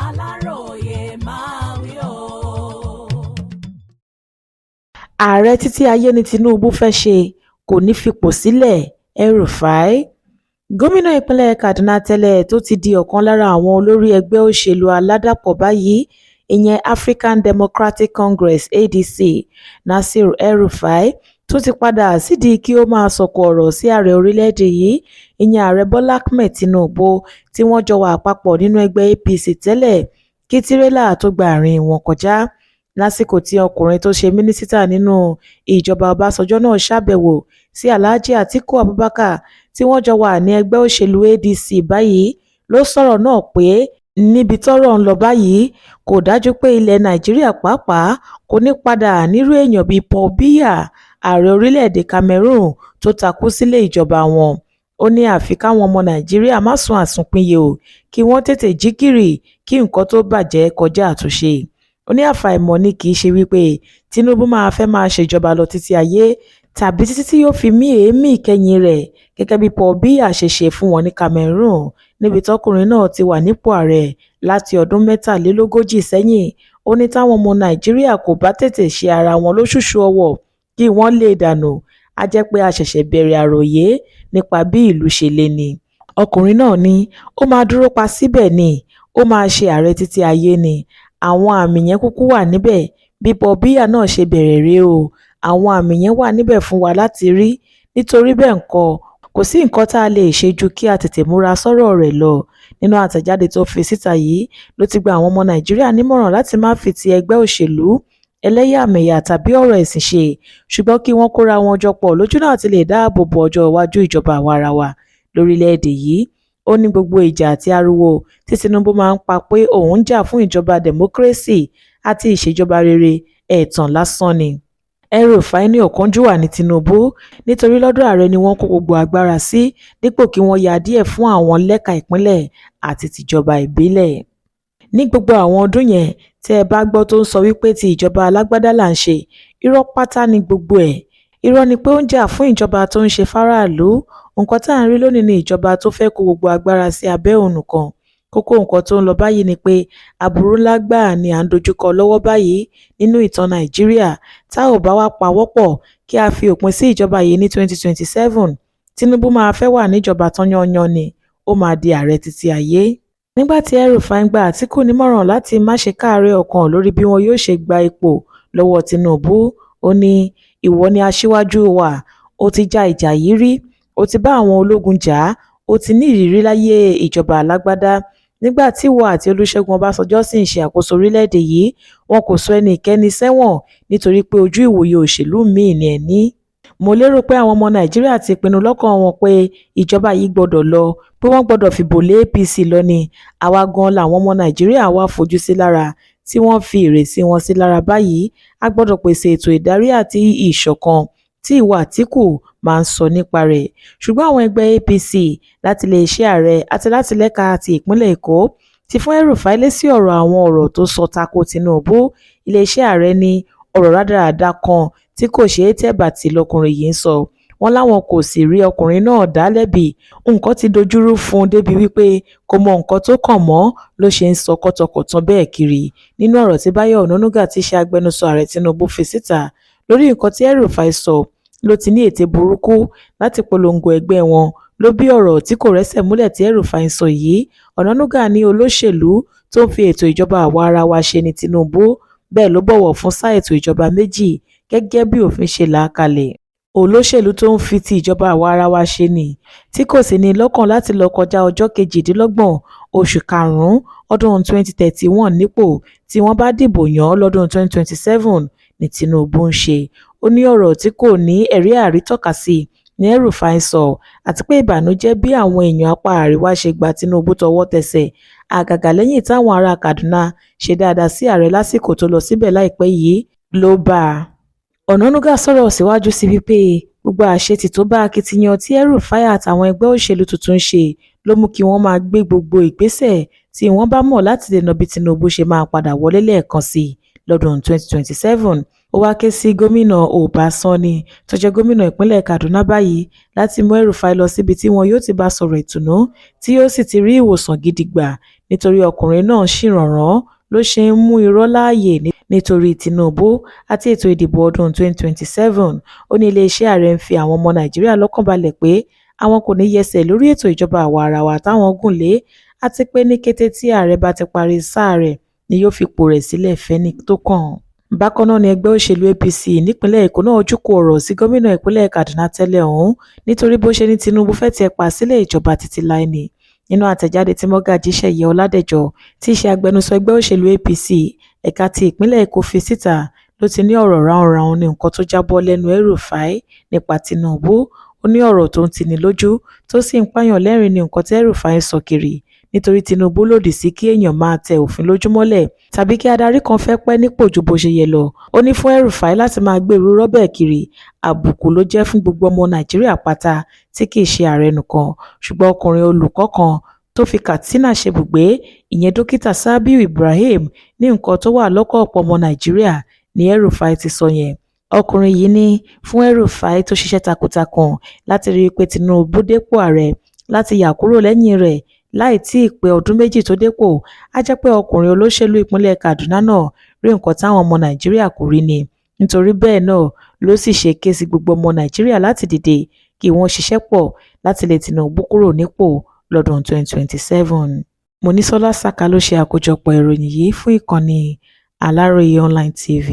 Aláròye máa wí o. Ààrẹ títí ayé ni Tinubu fẹ́ ṣe, kò ní fipò sílẹ̀ El-Rufai. Gómìnà ìpínlẹ̀ Kaduna tẹ́lẹ̀ tó ti di ọ̀kan lára àwọn olórí ẹgbẹ́ òṣèlú aládàpọ̀ báyìí, ìyẹn African Democratic Congress (ADC), Nasir El-Rufai tó ti padà sídìí kí ó máa sọ̀kò ọ̀rọ̀ sí ààrẹ orílẹ̀-èdè yìí, ìyẹn ààrẹ Bọ́lá Ahmed Tinubu tí wọ́n jọ wà papọ̀ nínú ẹgbẹ́ APC tẹ́lẹ̀ kí tírélà tó gba àárín wọn kọjá. Lásìkò tí ọkùnrin tó ṣe mínísítà nínú ìjọba Ọbásanjọ́ náà ṣàbẹ̀wò sí Alhaji Atiku Abubakar tí wọ́n jọ wà ní ẹgbẹ́ òṣèlú ADC báyìí, ló sọ̀rọ̀ náà pé níbi tọ́rọ̀ ń lọ báyìí kò dájú pé ilẹ̀ Nàìjíríà pàápàá kò ní padà nírú èèyàn bíi Paul Biya, ààrẹ orílẹ̀-èdè Cameroon tó takú sílé ìjọba wọn. Ó ní àfi káwọn ọmọ Nàìjíríà má sùn àsùnpìyè o, kí wọ́n tètè jí gìrì kí nǹkan tó bàjẹ́ kọjá àtúnṣe. Ó ní àfàìmọ̀ ni kì í ṣe wípé Tinubu máa fẹ́ máa ṣèjọba lọ títí ayé tàbí títí tí yóò fi mí èémí ìkẹyìn rẹ̀ gẹ́gẹ́ bí Paul Biya ṣe ṣe fún wọn ní Cameroon, níbi tọkùnrin náà ti wà nípò ààrẹ láti ọdún 43 sẹ́yìn. Ó ní táwọn ọmọ Nàìjíríà kò bá tètè ṣe ara wọn lóṣùṣù ọwọ̀ kí wọ́n lè dànù, á jẹ́ pé a ṣẹ̀ṣẹ̀ bẹ̀rẹ̀ àròyé nípa bí ìlú ṣe le ni. Ọkùnrin náà ní ó máa dúró pa síbẹ̀ ni, ó máa ṣe ààrẹ títí ayé ni. Àwọn àmì yẹn kúkú wà níbẹ̀, bí Paul Biya náà ṣe bẹ̀rẹ̀ rèé o. Àwọn àmì yẹn wà níbẹ̀ fún wa láti rí, nítorí bẹ́ẹ̀ ńkọ́ kò sí nǹkan tá a lè ṣe ju kí a tètè múra sọ́rọ̀ rẹ̀ lọ. Nínú àtẹ̀jáde tó fi síta yìí ló ti gba àwọn ọmọ Nàìjíríà nímọ̀ràn láti má fi ti ẹgbẹ́ òṣèlú, ẹlẹ́yàmẹ̀yà tàbí ọ̀rọ̀ ẹ̀sìn ṣe, ṣùgbọ́n kí wọ́n kóra wọn jọ pọ̀ lójúnà àti lè dáàbò bo ọjọ́ iwájú ìjọba àwarawa lórílẹ̀-èdè yìí. Ó ní gbogbo ìjà àti ariwo tí Tinubu máa ń pa pé òun ń jà fún ìjọba democracy àti ìṣèjọba rere ẹ̀tàn lásán ni. El-Rufai ní ọ̀kánjúwà ní Tinubu nítorí lọ́dọ̀ ààrẹ ni wọ́n kó gbogbo agbára sí, dípò kí wọ́n ya díẹ̀ fún àwọn lẹ́ka ìpínlẹ̀ àti tìjọba ìbílẹ̀. Ní gbogbo àwọn ọdún yẹn tẹ́ ẹ bá gbọ́ tó ń sọ wípé ti ìjọba alágbádá là ń ṣe, irọ́ pátá ni gbogbo ẹ̀. Irọ́ ni pé ó ń jà fún ìjọba tó ń ṣe fáráàlú. Nǹkan tá à ń rí lónìí ni ìjọba tó fẹ́ kó gbogbo agbára sí abẹ́ òrùn kan. Kókó nǹkan tó ń lọ báyìí ni pé aburú ńlá gbáà ni à ń dojúkọ lọ́wọ́ báyìí nínú ìtàn Nàìjíríà. Tá ò bá wá pawọ́pọ̀ kí a fi òpin sí ìjọba yìí ní 2027, Tinubu máa fẹ́ wà níjọba tán yányán ni, ó máa di ààrẹ títí ayé. Nígbà tí El-Rufai ń gba Atiku nímọ̀ràn láti má ṣe káàárẹ̀ ọkàn lórí bí wọn yóò ṣe gba ipò lọ́wọ́ Tinubu, ó ní ìwọ ni aṣíwájú wa, ó ti ja ìjà yìí rí, ó ti bá àwọn ológun jà, ó ti ní ìrírí láyé ìjọba alágbádá. Nígbà tí ìwọ àti Olúṣẹ́gun Ọbásanjọ́ sì ń ṣe àkóso orílẹ̀-èdè yìí, wọn kò sọ ẹnikẹ́ni sẹ́wọ̀n nítorí pé ojú ìwòye òṣèlú míì ni ẹ ní. Mo lérò pé àwọn ọmọ Nàìjíríà ti pinnu lọ́kàn wọn pé ìjọba yìí gbọ́dọ̀ lọ, pé wọ́n gbọ́dọ̀ fìbò lé APC lọ ni. Àwa gan làwọn ọmọ Nàìjíríà wá fojú sí lára, tí wọ́n fi ìrètí wọn sí lára báyìí. A gbọ́dọ̀ pèsè ètò ìdarí àti ìṣọ̀kan tí ìwà Àtíkù máa ń sọ nípa rẹ̀. Ṣùgbọ́n àwọn ẹgbẹ́ APC láti lè ṣe ààrẹ àti láti lẹ́ka ti ìpínlẹ̀ Èkó ti fún El-Rufai lésì ọ̀rọ̀ àwọn ọ̀rọ̀ tó sọ tako Tinubu. Iléeṣẹ́ ààrẹ ní ọ̀rọ̀ rádaràda kan tí kò ṣeé tẹ̀bàtì lọkùnrin yìí ń sọ. Wọ́n láwọn kò sì rí ọkùnrin náà dá lẹ́bi. Nǹkan ti dojúrú fún un débi wípé kò mọ nǹkan tó kàn mọ́ ló ṣe ń sọ kọ́tọkọ̀tàn bẹ́ẹ̀ kiri. Nínú ọ̀rọ̀ tí Báyọ̀ Onanuga ti ṣe agbẹnusọ ààrẹ Tinubu fi síta lórí nǹkan tí El-Rufai sọ, ló ti ní ète burúkú láti polongo ẹgbẹ́ wọn ló bí ọ̀rọ̀ tí kò rẹ́sẹ̀ múlẹ̀ tí El-Rufai sọ yìí. Onanuga ní olóṣèlú tó ń fi ètò ìjọba àwa-ara-wa ṣe ní Tinubu, bẹ́ẹ̀ ló bọ̀wọ̀ fún sáà ètò ìjọba méjì gẹ́gẹ́ bí òfin ṣe là á kalẹ̀. Olóṣèlú tó ń fi ti ìjọba àwa-ara-wa ṣe ni, tí kò sì ní lọ́kàn láti lọ kọjá ọjọ́ 28 oṣù karùn-ún ọdún 2031 nípò tí wọ́n bá dìbò yàn án lọ́dún 2027 ní Tinubu ń ṣe. Ó ní ọ̀rọ̀ tí kò ní ẹ̀rí àrítọ́kasí ní El-Rufai sọ, àti pé ìbànújẹ́ bí àwọn èèyàn apá àríwá ṣe gba Tinubu tọwọ́ tẹsẹ̀, àgàgà lẹ́yìn táwọn ará Kaduna ṣe dáadáa sí ààrẹ lásìkò tó lọ síbẹ̀ láìpẹ́ yìí ló bá a. Onanuga sọ̀rọ̀ síwájú sí wípé gbogbo àṣetì tó bá akitiyan tí El-Rufai àtàwọn ẹgbẹ́ òṣèlú tuntun ṣe ló mú kí wọ́n máa gbé gbogbo ìgbésẹ̀ tí wọ́n bá mọ̀ láti dènà bí Tinubu ṣe máa padà wọlé lẹ́ẹ̀kan sí lọ́dún 2027. Ó wá ké sí gómìnà Uba Sani tó jẹ́ gómìnà ìpínlẹ̀ Kaduna báyìí láti mú El-Rufai lọ síbi tí wọn yóò ti bá sọ̀rọ̀ ìtùnú tí yóò sì ti rí ìwòsàn gidi gbà nítorí ọkùnrin náà ṣìrànràn ló ṣe ń mú irọ́ láàyè nítorí Tinubu àti ètò ìdìbò ọdún 2027. Ó ní iléeṣẹ́ ààrẹ ń fi àwọn ọmọ Nàìjíríà lọ́kàn balẹ̀ pé àwọn kò ní yẹsẹ̀ lórí ètò ìjọba àwa-arawa táwọn gùn lé, àti pé ní kété tí ààrẹ bá ti parí sáà rẹ̀ ni yóò fipò rẹ̀ sílẹ̀ fẹ́ni tó kàn. Bákan náà ni ẹgbẹ́ òṣèlú APC nípínlẹ̀ Èkó náà ojú kó ọ̀rọ̀ sí gómìnà ìpínlẹ̀ Kaduna tẹ́lẹ̀ ọ̀hún nítorí bó ṣe ní Tinubu fẹ́ tiẹ̀ pa sílẹ̀ ìjọba títí láé ni. Nínú àtẹ̀jáde tí Mọ́gàjí Ṣèyí Ọládẹ̀jọ tí í ṣe agbẹnusọ ẹgbẹ́ òṣèlú APC ẹ̀ka ti ìpínlẹ̀ Èkó fi síta ló ti ní ọ̀rọ̀ ráhùnráhùn ní nǹkan tó jábọ́ lẹ́nu El-Rufai nípa Tinubu. Ó ní ọ̀rọ̀ tó ń tini lójú tó sì ń pààyàn lẹ́rìn ní nǹkan tí El-Rufai sọ kiri nítorí Tinubu lòdì sí kí èèyàn máa tẹ òfin lójúmọ́lẹ̀ tàbí kí adarí kan fẹ́ pẹ́ nípò ju bó ṣe yẹ lọ. Ó ní fún El-Rufai láti máa gbé irú rọ́bẹ̀ kiri àbùkù ló jẹ́ fún gbogbo ọmọ Nàìjíríà pátá tí kì í ṣe ààrẹ nìkan. Ṣùgbọ́n ọkùnrin olùkọ́ kan tó fi Katsina ṣebùgbé, ìyẹn dókítà Sabiu Ibrahim, ní nǹkan tó wà lọ́kàn ọ̀pọ̀ ọmọ Nàìjíríà ni El-Rufai ti sọ yẹn. Ọkùnrin yìí ní fún El-Rufai tó ṣiṣẹ́ takuntakun láti rí i pé Tinubu dépò ààrẹ láti yà kúrò lẹ́yìn rẹ̀ láì tí ì pé ọdún méjì tó dépò, á jẹ́ pé ọkùnrin olóṣèlú ìpínlẹ̀ Kaduna náà rí nǹkan táwọn ọmọ Nàìjíríà kò rí ni. Nítorí bẹ́ẹ̀ náà ló sì ṣe ké sí gbogbo ọmọ Nàìjíríà láti dìde kí wọ́n ṣiṣẹ́ pọ̀ láti lé Tinubu kúrò nípò lọ́dún 2027. Monísọ́lá Sàká ló ṣe àkójọpọ̀ ìròyìn yìí fún ìkànnì Aláròye Online TV.